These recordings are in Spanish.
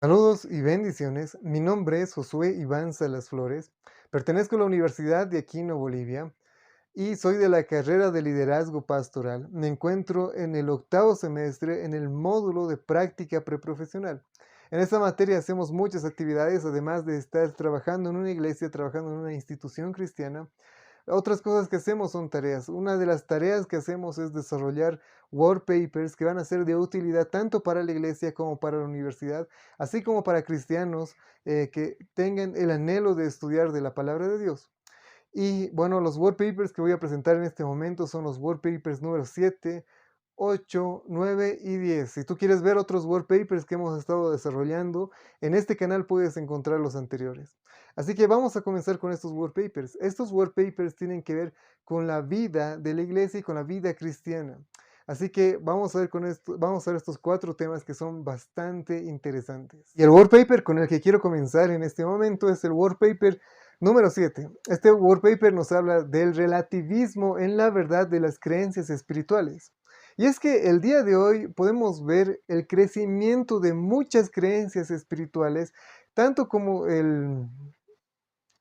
Saludos y bendiciones. Mi nombre es Josué Iván Salas Flores. Pertenezco a la Universidad de Aquino, Bolivia, y soy de la carrera de liderazgo pastoral. Me encuentro en el octavo semestre en el módulo de práctica preprofesional. En esta materia hacemos muchas actividades, además de estar trabajando en una iglesia, trabajando en una institución cristiana. Otras cosas que hacemos son tareas. Una de las tareas que hacemos es desarrollar work papers que van a ser de utilidad tanto para la iglesia como para la universidad, así como para cristianos que tengan el anhelo de estudiar de la palabra de Dios. Y bueno, los work papers que voy a presentar en este momento son los work papers número 7, 8, 9 y 10. Si tú quieres ver otros work papers que hemos estado desarrollando, en este canal puedes encontrar los anteriores. Así que vamos a comenzar con estos work papers. Estos work papers tienen que ver con la vida de la iglesia y con la vida cristiana. Así que vamos a ver con esto, vamos a ver estos cuatro temas que son bastante interesantes. Y el work paper con el que quiero comenzar en este momento es el work paper número 7. Este work paper nos habla del relativismo en la verdad de las creencias espirituales. Y es que el día de hoy podemos ver el crecimiento de muchas creencias espirituales, tanto como el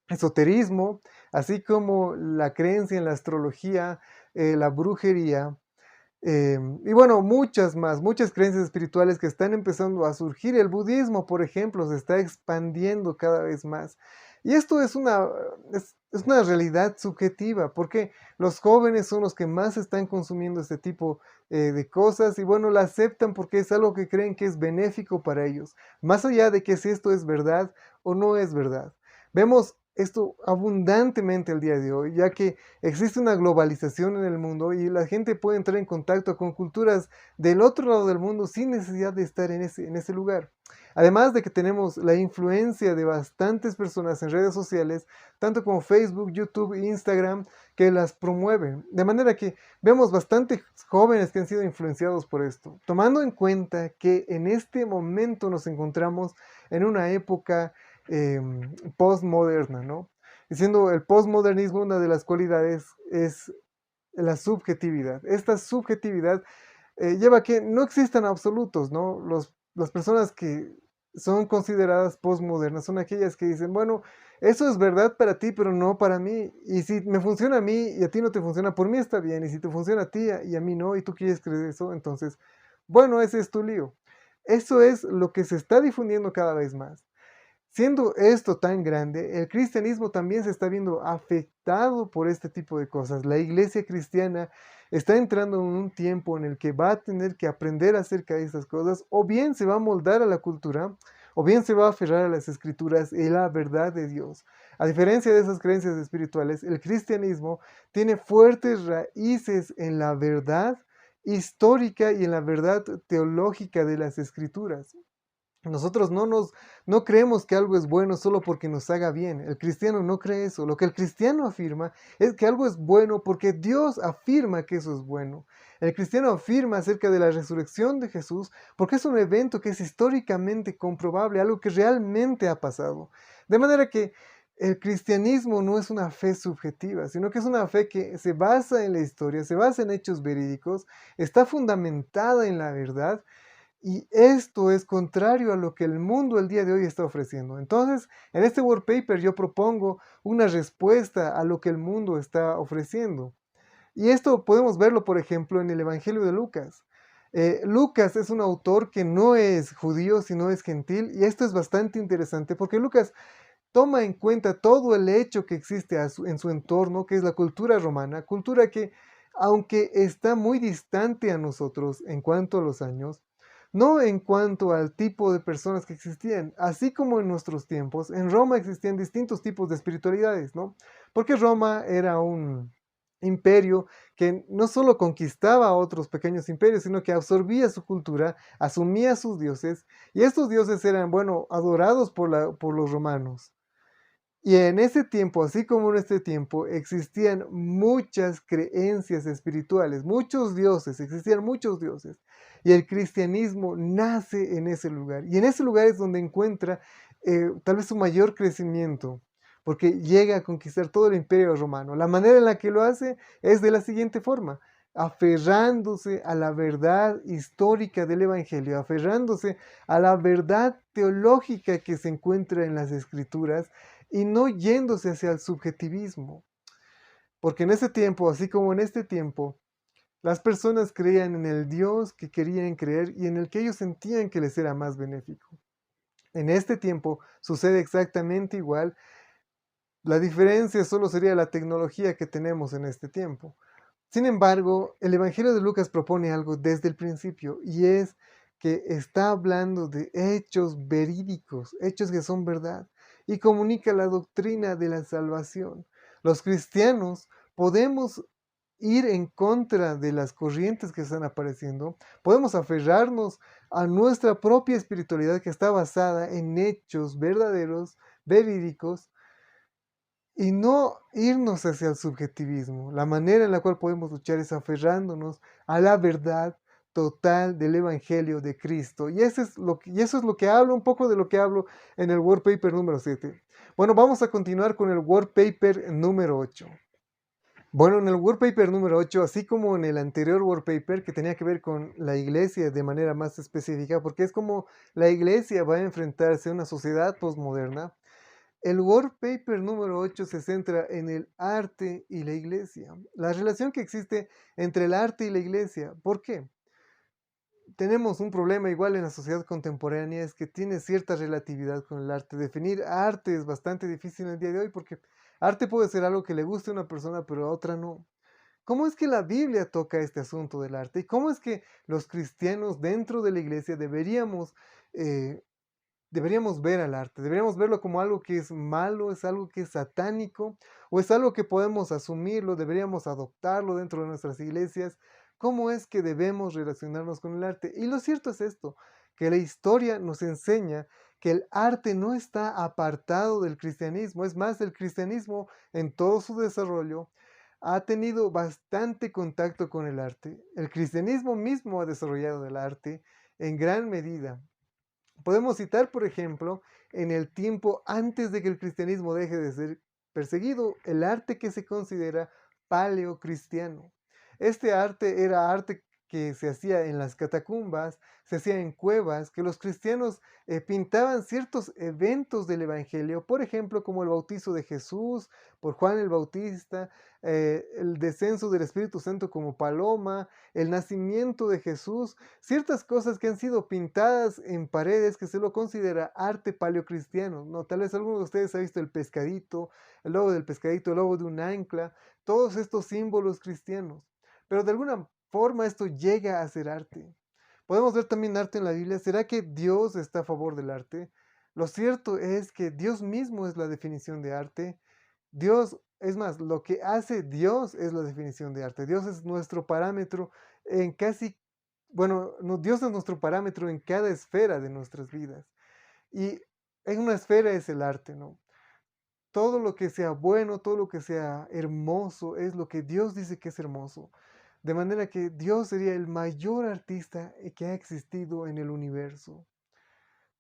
esoterismo, así como la creencia en la astrología, la brujería, y bueno, muchas más, muchas creencias espirituales que están empezando a surgir. El budismo, por ejemplo, se está expandiendo cada vez más. Y esto es una realidad subjetiva, porque los jóvenes son los que más están consumiendo este tipo de cosas y bueno, la aceptan porque es algo que creen que es benéfico para ellos, más allá de que si esto es verdad o no es verdad. Vemos esto abundantemente el día de hoy, ya que existe una globalización en el mundo y la gente puede entrar en contacto con culturas del otro lado del mundo sin necesidad de estar en ese lugar. Además de que tenemos la influencia de bastantes personas en redes sociales, tanto como Facebook, YouTube e Instagram, que las promueven. De manera que vemos bastantes jóvenes que han sido influenciados por esto, tomando en cuenta que en este momento nos encontramos en una época eh, postmoderna, ¿no? Diciendo el postmodernismo, una de las cualidades es la subjetividad. Esta subjetividad lleva a que no existan absolutos, ¿no? Las personas que son consideradas postmodernas son aquellas que dicen, bueno, eso es verdad para ti, pero no para mí. Y si me funciona a mí y a ti no te funciona, por mí está bien. Y si te funciona a ti y a mí no, y tú quieres creer eso, entonces, bueno, ese es tu lío. Eso es lo que se está difundiendo cada vez más. Siendo esto tan grande, el cristianismo también se está viendo afectado por este tipo de cosas. La iglesia cristiana está entrando en un tiempo en el que va a tener que aprender acerca de estas cosas, o bien se va a moldar a la cultura, o bien se va a aferrar a las escrituras y la verdad de Dios. A diferencia de esas creencias espirituales, el cristianismo tiene fuertes raíces en la verdad histórica y en la verdad teológica de las escrituras. Nosotros no creemos que algo es bueno solo porque nos haga bien. El cristiano no cree eso. Lo que el cristiano afirma es que algo es bueno porque Dios afirma que eso es bueno. El cristiano afirma acerca de la resurrección de Jesús porque es un evento que es históricamente comprobable, algo que realmente ha pasado. De manera que el cristianismo no es una fe subjetiva, sino que es una fe que se basa en la historia, se basa en hechos verídicos, está fundamentada en la verdad y esto es contrario a lo que el mundo el día de hoy está ofreciendo. Entonces, en este work paper yo propongo una respuesta a lo que el mundo está ofreciendo. Y esto podemos verlo, por ejemplo, en el Evangelio de Lucas. Lucas es un autor que no es judío, sino es gentil, y esto es bastante interesante porque Lucas toma en cuenta todo el hecho que existe en su entorno, que es la cultura romana, cultura que, aunque está muy distante a nosotros en cuanto a los años, no en cuanto al tipo de personas que existían, así como en nuestros tiempos, en Roma existían distintos tipos de espiritualidades, ¿no? Porque Roma era un imperio que no solo conquistaba a otros pequeños imperios, sino que absorbía su cultura, asumía sus dioses, y estos dioses eran, bueno, adorados por los romanos. Y en ese tiempo, así como en este tiempo, existían muchas creencias espirituales, muchos dioses, existían muchos dioses. Y el cristianismo nace en ese lugar. Y en ese lugar es donde encuentra tal vez su mayor crecimiento, porque llega a conquistar todo el imperio romano. La manera en la que lo hace es de la siguiente forma. aferrándose a la verdad histórica del Evangelio, aferrándose a la verdad teológica que se encuentra en las Escrituras y no yéndose hacia el subjetivismo. Porque en ese tiempo, así como en este tiempo, las personas creían en el Dios que querían creer y en el que ellos sentían que les era más benéfico. En este tiempo sucede exactamente igual. La diferencia solo sería la tecnología que tenemos en este tiempo. Sin embargo, el Evangelio de Lucas propone algo desde el principio y es que está hablando de hechos verídicos, hechos que son verdad, y comunica la doctrina de la salvación. Los cristianos podemos ir en contra de las corrientes que están apareciendo, podemos aferrarnos a nuestra propia espiritualidad que está basada en hechos verdaderos, verídicos, y no irnos hacia el subjetivismo. La manera en la cual podemos luchar es aferrándonos a la verdad total del Evangelio de Cristo. Y eso es lo que hablo, un poco de lo que hablo en el Word Paper número 7. Bueno, vamos a continuar con el Word Paper número 8. Bueno, en el Word Paper número 8, así como en el anterior Word Paper, que tenía que ver con la iglesia de manera más específica, porque es como la iglesia va a enfrentarse a una sociedad postmoderna, el Word Paper número 8 se centra en el arte y la iglesia, la relación que existe entre el arte y la iglesia. ¿Por qué? Tenemos un problema igual en la sociedad contemporánea, es que tiene cierta relatividad con el arte. Definir arte es bastante difícil en el día de hoy porque arte puede ser algo que le guste a una persona, pero a otra no. ¿Cómo es que la Biblia toca este asunto del arte? ¿Y cómo es que los cristianos dentro de la iglesia eh, deberíamos ver al arte? ¿Deberíamos verlo como algo que es malo, es algo que es satánico, o es algo que podemos asumirlo, deberíamos adoptarlo dentro de nuestras iglesias? ¿Cómo es que debemos relacionarnos con el arte? Y lo cierto es esto, que la historia nos enseña que el arte no está apartado del cristianismo. Es más, el cristianismo en todo su desarrollo ha tenido bastante contacto con el arte. El cristianismo mismo ha desarrollado el arte en gran medida. Podemos citar, por ejemplo, en el tiempo antes de que el cristianismo deje de ser perseguido, el arte que se considera paleocristiano. Este arte era arte que se hacía en las catacumbas, se hacía en cuevas, que los cristianos pintaban ciertos eventos del Evangelio, por ejemplo, como el bautizo de Jesús por Juan el Bautista, el descenso del Espíritu Santo como paloma, el nacimiento de Jesús, ciertas cosas que han sido pintadas en paredes que se lo considera arte paleocristiano, ¿no? Tal vez alguno de ustedes ha visto el pescadito, el logo del pescadito, el logo de un ancla, todos estos símbolos cristianos. Pero de alguna forma esto llega a ser arte. Podemos ver también arte en la Biblia. ¿Será que Dios está a favor del arte? Lo cierto es que Dios mismo es la definición de arte. Dios, es más, lo que hace Dios es la definición de arte. Dios es nuestro parámetro en casi, bueno, Dios es nuestro parámetro en cada esfera de nuestras vidas. Y en una esfera es el arte, ¿no? Todo lo que sea bueno, todo lo que sea hermoso, es lo que Dios dice que es hermoso. De manera que Dios sería el mayor artista que ha existido en el universo.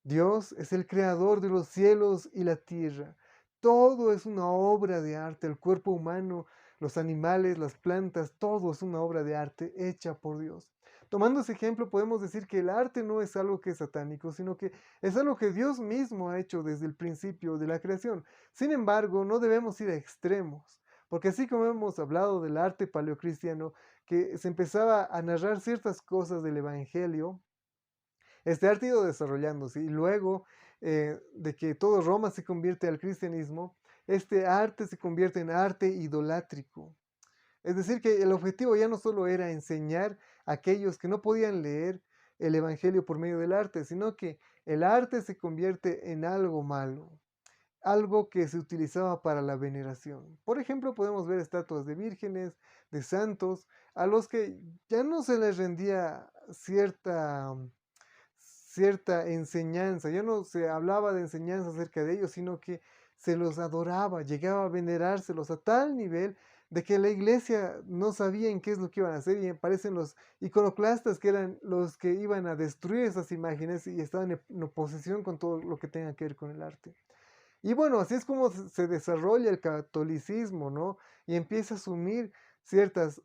Dios es el creador de los cielos y la tierra. Todo es una obra de arte. El cuerpo humano, los animales, las plantas, todo es una obra de arte hecha por Dios. Tomando ese ejemplo, podemos decir que el arte no es algo que es satánico, sino que es algo que Dios mismo ha hecho desde el principio de la creación. Sin embargo, no debemos ir a extremos, porque así como hemos hablado del arte paleocristiano, que se empezaba a narrar ciertas cosas del Evangelio, este arte ha ido desarrollándose y luego de que todo Roma se convierte al cristianismo, este arte se convierte en arte idolátrico. Es decir, que el objetivo ya no solo era enseñar a aquellos que no podían leer el Evangelio por medio del arte, sino que el arte se convierte en algo malo, algo que se utilizaba para la veneración. Por ejemplo, podemos ver estatuas de vírgenes, de santos, a los que ya no se les rendía cierta enseñanza, ya no se hablaba de enseñanza acerca de ellos, sino que se los adoraba, llegaba a venerárselos a tal nivel de que la iglesia no sabía en qué es lo que iban a hacer y aparecen los iconoclastas que eran los que iban a destruir esas imágenes y estaban en oposición con todo lo que tenga que ver con el arte. Y bueno, así es como se desarrolla el catolicismo, ¿no? Y empieza a asumir ciertas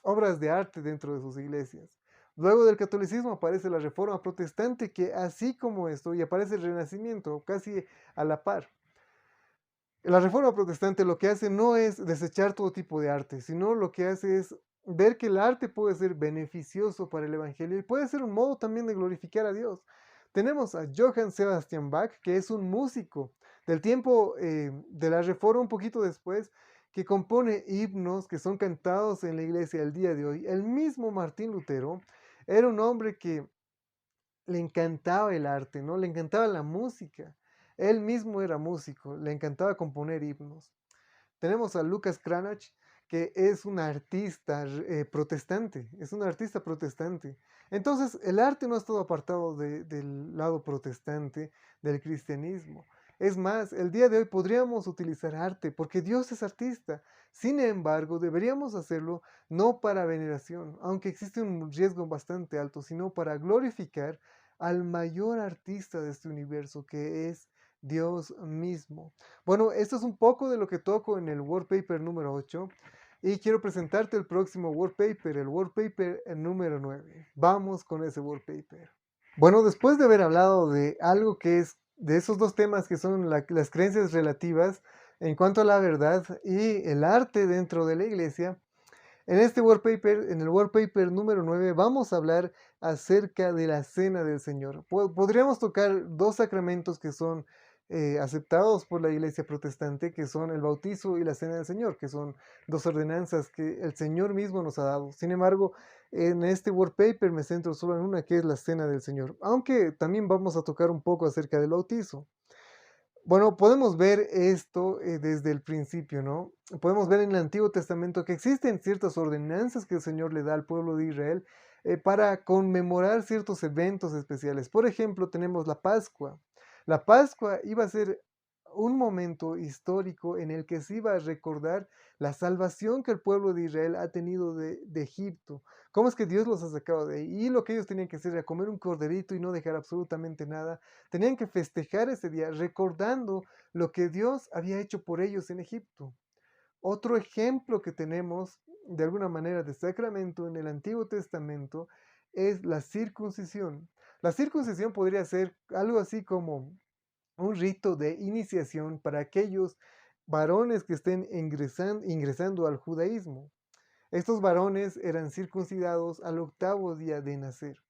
obras de arte dentro de sus iglesias. Luego del catolicismo aparece la Reforma Protestante, que así como esto, y aparece el Renacimiento, casi a la par. La Reforma Protestante lo que hace no es desechar todo tipo de arte, sino lo que hace es ver que el arte puede ser beneficioso para el Evangelio y puede ser un modo también de glorificar a Dios. Tenemos a Johann Sebastian Bach, que es un músico del tiempo de la Reforma, un poquito después, que compone himnos que son cantados en la iglesia el día de hoy. El mismo Martín Lutero era un hombre que le encantaba el arte, ¿no? Le encantaba la música. Él mismo era músico, le encantaba componer himnos. Tenemos a Lucas Cranach, que es un artista protestante, es un artista protestante. Entonces, el arte no ha estado apartado del lado protestante del cristianismo. Es más, el día de hoy podríamos utilizar arte porque Dios es artista. Sin embargo, deberíamos hacerlo no para veneración, aunque existe un riesgo bastante alto, sino para glorificar al mayor artista de este universo, que es Dios mismo. Bueno, esto es un poco de lo que toco en el Wordpaper número 8 y quiero presentarte el próximo Wordpaper, el Wordpaper número 9. Vamos con ese Wordpaper. Bueno, después de haber hablado de algo que es de esos dos temas que son las creencias relativas en cuanto a la verdad y el arte dentro de la iglesia, en este wallpaper, en el wallpaper número 9, vamos a hablar acerca de la cena del Señor. Podríamos tocar dos sacramentos que son aceptados por la iglesia protestante, que son el bautizo y la cena del Señor, que son dos ordenanzas que el Señor mismo nos ha dado. Sin embargo, en este wallpaper me centro solo en una, que es la cena del Señor, aunque también vamos a tocar un poco acerca del bautizo. Bueno, podemos ver esto desde el principio, ¿no? Podemos ver en el Antiguo Testamento que existen ciertas ordenanzas que el Señor le da al pueblo de Israel para conmemorar ciertos eventos especiales. Por ejemplo, tenemos la Pascua. La Pascua iba a ser un momento histórico en el que se iba a recordar la salvación que el pueblo de Israel ha tenido de Egipto. Cómo es que Dios los ha sacado de ahí. Y lo que ellos tenían que hacer era comer un corderito y no dejar absolutamente nada. Tenían que festejar ese día recordando lo que Dios había hecho por ellos en Egipto. Otro ejemplo que tenemos de alguna manera de sacramento en el Antiguo Testamento es la circuncisión. La circuncisión podría ser algo así como un rito de iniciación para aquellos varones que estén ingresando al judaísmo. Estos varones eran circuncidados al octavo día de nacer.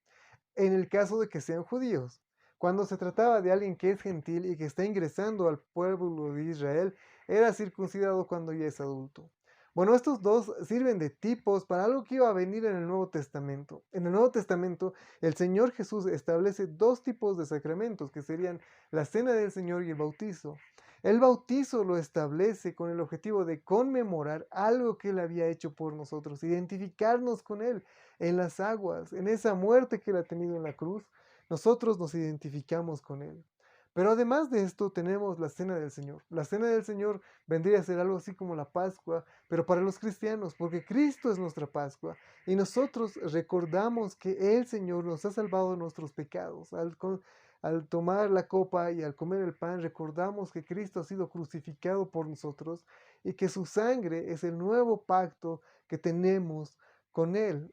En el caso de que sean judíos, cuando se trataba de alguien que es gentil y que está ingresando al pueblo de Israel, era circuncidado cuando ya es adulto. Bueno, estos dos sirven de tipos para algo que iba a venir en el Nuevo Testamento. En el Nuevo Testamento, el Señor Jesús establece dos tipos de sacramentos, que serían la cena del Señor y el bautizo. El bautizo lo establece con el objetivo de conmemorar algo que Él había hecho por nosotros, identificarnos con Él en las aguas, en esa muerte que Él ha tenido en la cruz. Nosotros nos identificamos con Él. Pero además de esto tenemos la cena del Señor. La cena del Señor vendría a ser algo así como la Pascua, pero para los cristianos, porque Cristo es nuestra Pascua y nosotros recordamos que el Señor nos ha salvado de nuestros pecados. Al tomar la copa y al comer el pan, recordamos que Cristo ha sido crucificado por nosotros y que su sangre es el nuevo pacto que tenemos con Él.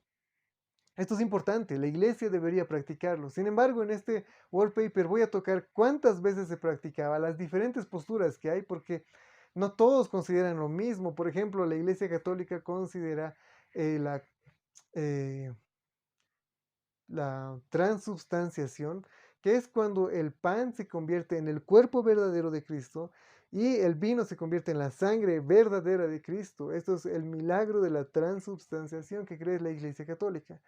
Esto es importante, la iglesia debería practicarlo. Sin embargo, en este wallpaper voy a tocar cuántas veces se practicaba, las diferentes posturas que hay, porque no todos consideran lo mismo. Por ejemplo, la iglesia católica considera la eh, la transubstanciación, que es cuando el pan se convierte en el cuerpo verdadero de Cristo y el vino se convierte en la sangre verdadera de Cristo. Esto es el milagro de la transubstanciación que cree la Iglesia Católica.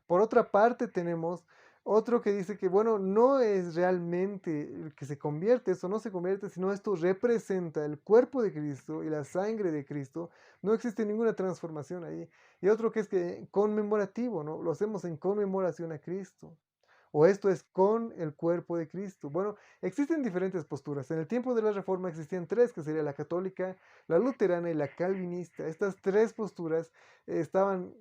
Por otra parte, tenemos otro que dice que, bueno, no es realmente el que se convierte, eso no se convierte, sino esto representa el cuerpo de Cristo y la sangre de Cristo. No existe ninguna transformación ahí. Y otro que es que conmemorativo, ¿no? Lo hacemos en conmemoración a Cristo. O esto es con el cuerpo de Cristo. Bueno, existen diferentes posturas. En el tiempo de la Reforma existían tres, que sería la católica, la luterana y la calvinista. Estas tres posturas estaban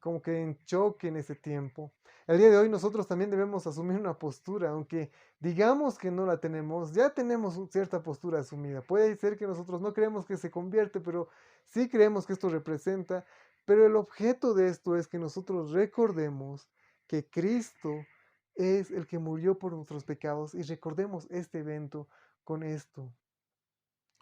como que en choque en ese tiempo. El día de hoy nosotros también debemos asumir una postura, aunque digamos que no la tenemos, ya tenemos cierta postura asumida. Puede ser que nosotros no creemos que se convierte, pero sí creemos que esto representa. Pero el objeto de esto es que nosotros recordemos que Cristo es el que murió por nuestros pecados y recordemos este evento con esto.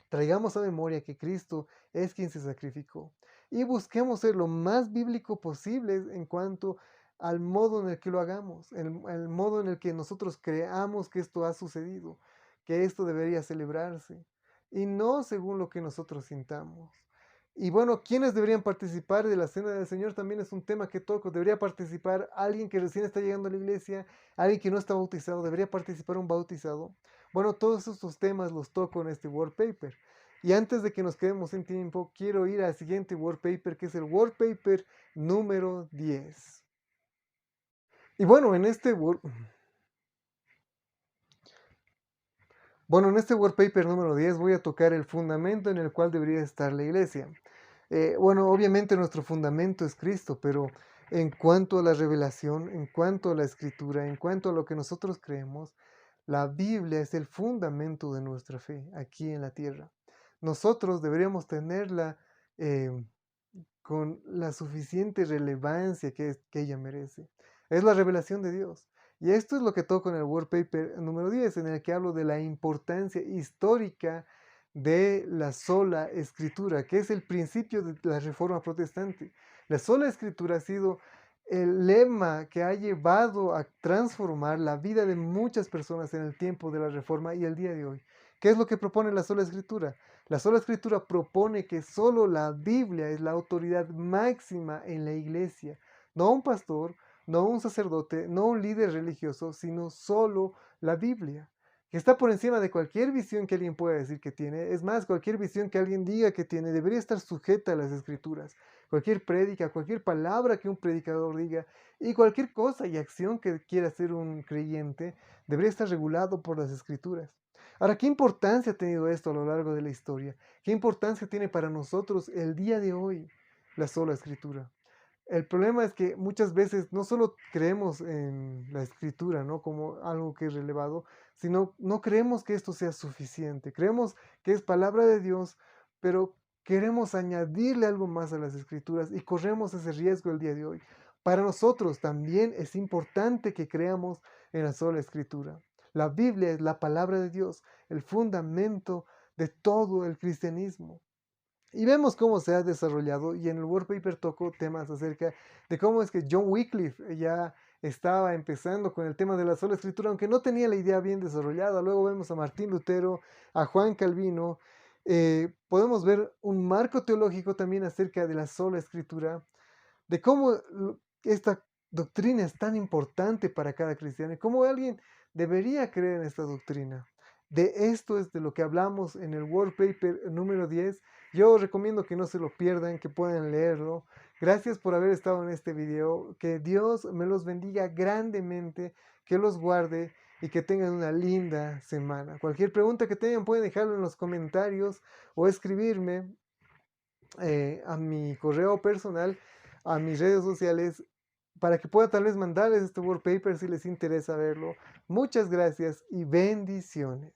Traigamos a memoria que Cristo es quien se sacrificó y busquemos ser lo más bíblico posible en cuanto al modo en el que lo hagamos, el modo en el que nosotros creamos que esto ha sucedido, que esto debería celebrarse y no según lo que nosotros sintamos. Y bueno, ¿quiénes deberían participar de la Cena del Señor? También es un tema que toco. Debería participar alguien que recién está llegando a la iglesia, alguien que no está bautizado, debería participar un bautizado. Bueno, todos estos temas los toco en este wallpaper. Y antes de que nos quedemos sin tiempo, quiero ir al siguiente wallpaper, que es el wallpaper número 10. Y bueno, en este wallpaper número 10 voy a tocar el fundamento en el cual debería estar la iglesia. Bueno, obviamente nuestro fundamento es Cristo, pero en cuanto a la revelación, en cuanto a la escritura, en cuanto a lo que nosotros creemos, la Biblia es el fundamento de nuestra fe aquí en la tierra. Nosotros deberíamos tenerla eh, con la suficiente relevancia que ella merece. Es la revelación de Dios. Y esto es lo que toco en el wallpaper número 10, en el que hablo de la importancia histórica de la sola escritura, que es el principio de la reforma protestante. La sola escritura ha sido el lema que ha llevado a transformar la vida de muchas personas en el tiempo de la reforma y el día de hoy. ¿Qué es lo que propone la sola escritura? La sola escritura propone que solo la Biblia es la autoridad máxima en la iglesia, no un pastor, no un sacerdote, no un líder religioso, sino solo la Biblia, que está por encima de cualquier visión que alguien pueda decir que tiene. Es más, cualquier visión que alguien diga que tiene debería estar sujeta a las escrituras. Cualquier prédica, cualquier palabra que un predicador diga y cualquier cosa y acción que quiera hacer un creyente debería estar regulado por las escrituras. Ahora, ¿qué importancia ha tenido esto a lo largo de la historia? ¿Qué importancia tiene para nosotros el día de hoy la sola escritura? El problema es que muchas veces no solo creemos en la escritura, ¿no? Como algo que es relevado, sino no creemos que esto sea suficiente. Creemos que es palabra de Dios, pero queremos añadirle algo más a las escrituras y corremos ese riesgo el día de hoy. Para nosotros también es importante que creamos en la sola escritura. La Biblia es la palabra de Dios, el fundamento de todo el cristianismo. Y vemos cómo se ha desarrollado y en el wallpaper toco temas acerca de cómo es que John Wycliffe ya estaba empezando con el tema de la sola escritura, aunque no tenía la idea bien desarrollada. Luego vemos a Martín Lutero, a Juan Calvino. Podemos ver un marco teológico también acerca de la sola escritura, de cómo esta doctrina es tan importante para cada cristiano y cómo alguien debería creer en esta doctrina. De esto es de lo que hablamos en el wallpaper número 10. Yo recomiendo que no se lo pierdan, que puedan leerlo. Gracias por haber estado en este video. Que Dios me los bendiga grandemente, que los guarde y que tengan una linda semana. Cualquier pregunta que tengan pueden dejarlo en los comentarios o escribirme a mi correo personal, a mis redes sociales, para que pueda tal vez mandarles este wallpaper si les interesa verlo. Muchas gracias y bendiciones.